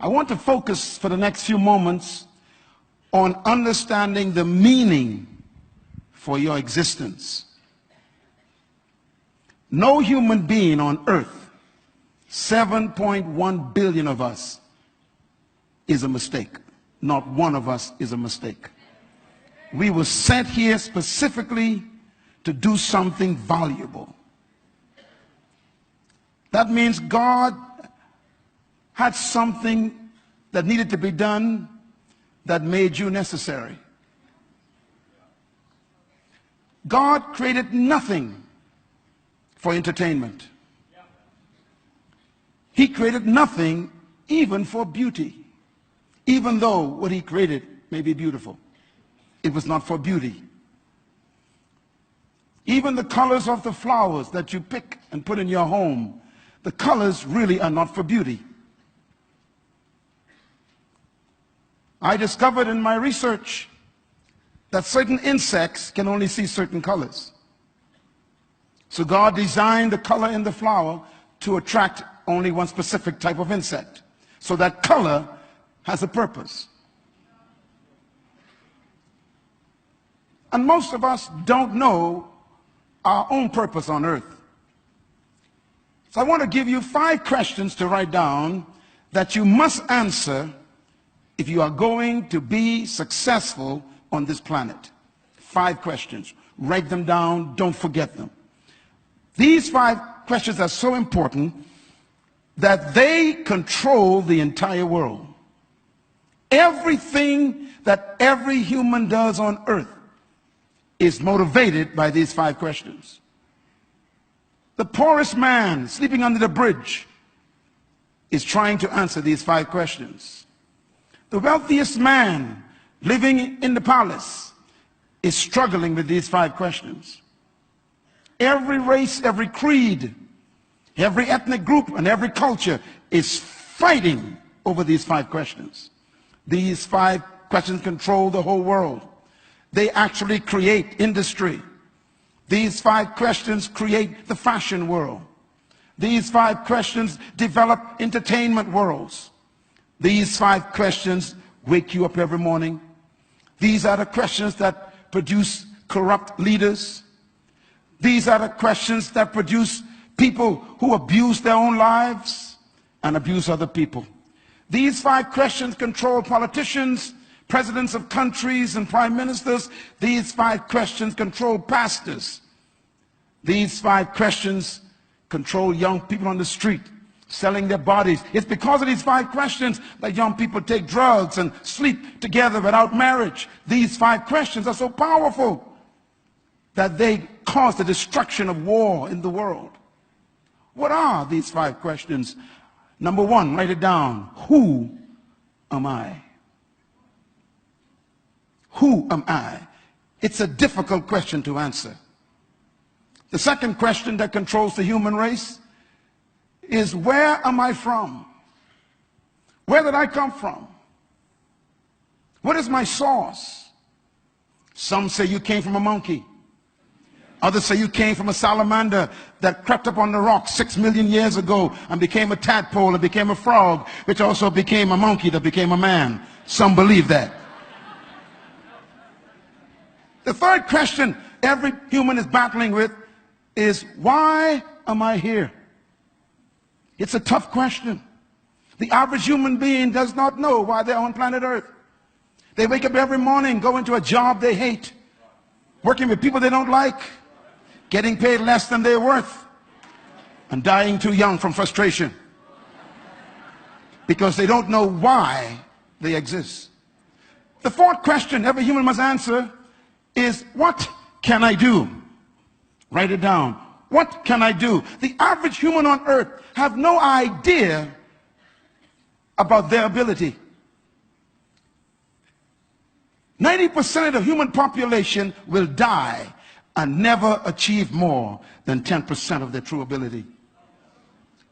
I want to focus for the next few moments on understanding the meaning for your existence. No human being on earth, 7.1 billion of us, is a mistake. Not one of us is a mistake. We were sent here specifically to do something valuable. That means God had something that needed to be done that made you necessary. God created nothing for entertainment. He created nothing even for beauty. Even though what he created may be beautiful, it was not for beauty. Even the colors of the flowers that you pick and put in your home, the colors really are not for beauty. I discovered in my research that certain insects can only see certain colors. So God designed the color in the flower to attract only one specific type of insect. So that color has a purpose. And most of us don't know our own purpose on earth. So I want to give you 5 questions to write down that you must answer if you are going to be successful on this planet. 5 questions. Write them down. Don't forget them. These 5 questions are so important that they control the entire world. Everything that every human does on earth is motivated by these 5 questions. The poorest man sleeping under the bridge is trying to answer these 5 questions. The wealthiest man living in the palace is struggling with these 5 questions. Every race, every creed, every ethnic group, and every culture is fighting over these 5 questions. These 5 questions control the whole world. They actually create industry. These 5 questions create the fashion world. These 5 questions develop entertainment worlds. These 5 questions wake you up every morning. These are the questions that produce corrupt leaders. These are the questions that produce people who abuse their own lives and abuse other people. These 5 questions control politicians, presidents of countries, and prime ministers. These 5 questions control pastors. These 5 questions control young people on the street, selling their bodies. It's because of these 5 questions that young people take drugs and sleep together without marriage. These 5 questions are so powerful that they cause the destruction of war in the world. What are these 5 questions? Number 1, write it down. Who am I? Who am I? It's a difficult question to answer. The second question that controls the human race is, where am I from? Where did I come from? What is my source? Some say you came from a monkey. Others say you came from a salamander that crept up on the rock 6 million years ago and became a tadpole and became a frog, which also became a monkey that became a man. Some believe that. The third question every human is battling with is, why am I here? It's a tough question. The average human being does not know why they're on planet Earth. They wake up every morning, go into a job they hate, working with people they don't like, getting paid less than they're worth, and dying too young from frustration because they don't know why they exist. The fourth question every human must answer is, what can I do? Write it down. What can I do? The average human on earth have no idea about their ability. 90% of the human population will die and never achieve more than 10% of their true ability.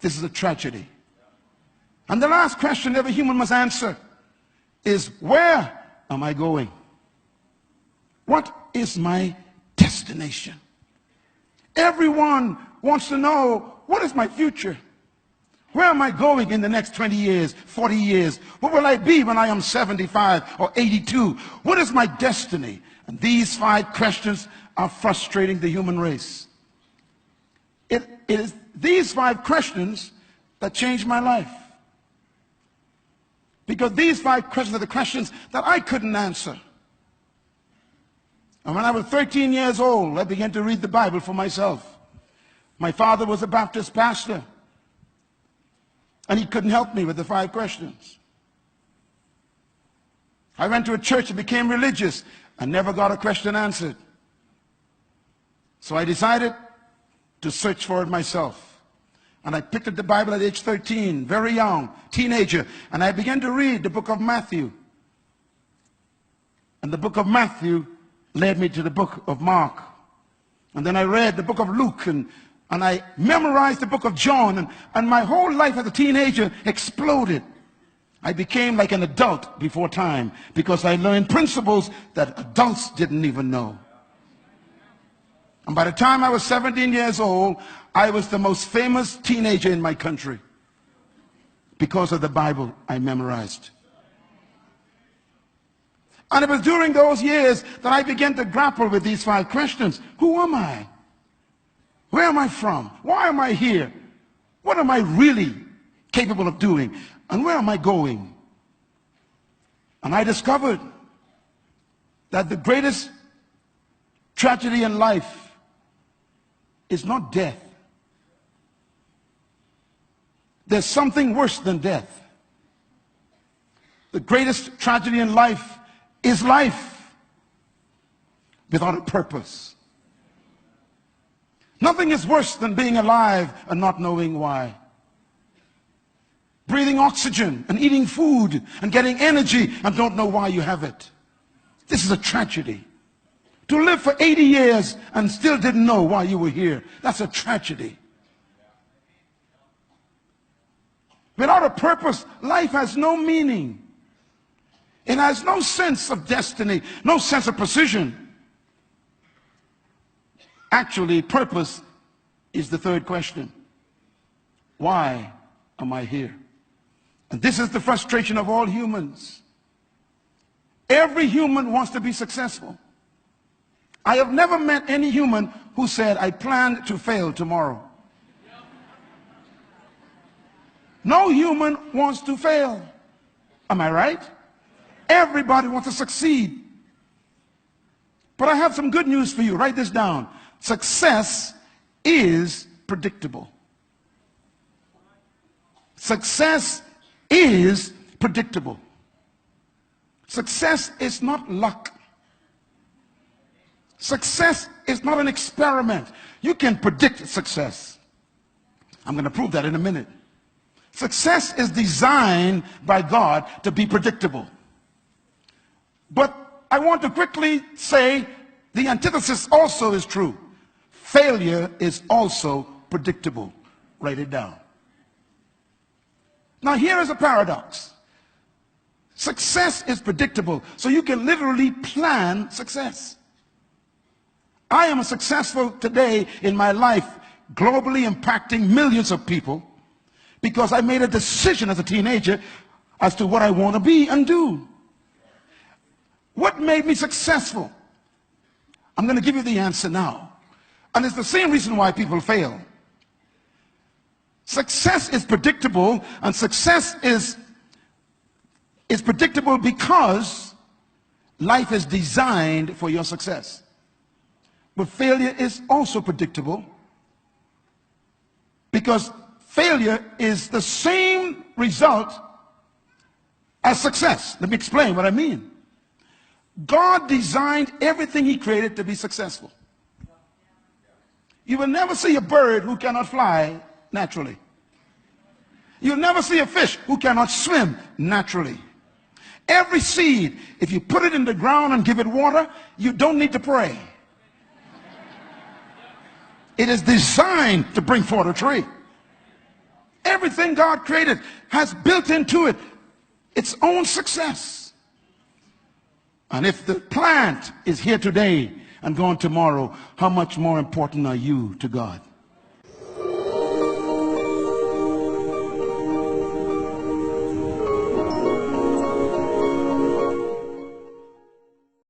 This is a tragedy. And the last question every human must answer is, where am I going? What is my destination? Everyone wants to know, what is my future? Where am I going in the next 20 years, 40 years? What will I be when I am 75 or 82? What is my destiny? And these 5 questions are frustrating the human race. It is these 5 questions that changed my life. Because these 5 questions are the questions that I couldn't answer. And when I was 13 years old, I began to read the Bible for myself. My father was a Baptist pastor, and he couldn't help me with the 5 questions. I went to a church and became religious. I never got a question answered. So I decided to search for it myself. And I picked up the Bible at age 13, very young, teenager, and I began to read the book of Matthew. And the book of Matthew led me to the book of Mark. And then I read the book of Luke, and I memorized the book of John, and my whole life as a teenager exploded. I became like an adult before time because I learned principles that adults didn't even know. And by the time I was 17 years old, I was the most famous teenager in my country because of the Bible I memorized. And it was during those years that I began to grapple with these 5 questions. Who am I? Where am I from? Why am I here? What am I really capable of doing? And where am I going? And I discovered that the greatest tragedy in life is not death. There's something worse than death. The greatest tragedy in life is life without a purpose. Nothing is worse than being alive and not knowing why. Breathing oxygen and eating food and getting energy and don't know why you have it. This is a tragedy. To live for 80 years and still didn't know why you were here, that's a tragedy. Without a purpose, life has no meaning. It has no sense of destiny, no sense of precision. Actually, purpose is the 3rd question. Why am I here? And this is the frustration of all humans. Every human wants to be successful. I have never met any human who said, I planned to fail tomorrow. No human wants to fail. Am I right? Everybody wants to succeed. But I have some good news for you. Write this down. Success is predictable. Success is predictable. Success is not luck. Success is not an experiment. You can predict success. I'm going to prove that in a minute. Success is designed by God to be predictable. But I want to quickly say the antithesis also is true. Failure is also predictable. Write it down. Now here is a paradox. Success is predictable, so you can literally plan success. I am successful today in my life, globally impacting millions of people, because I made a decision as a teenager as to what I want to be and do. What made me successful? I'm going to give you the answer now. And it's the same reason why people fail. Success is predictable, and success is predictable because life is designed for your success. But failure is also predictable because failure is the same result as success. Let me explain what I mean. God designed everything he created to be successful. You will never see a bird who cannot fly naturally. You'll never see a fish who cannot swim naturally. Every seed, if you put it in the ground and give it water, you don't need to pray. It is designed to bring forth a tree. Everything God created has built into it its own success. And if the plant is here today and gone tomorrow, how much more important are you to God?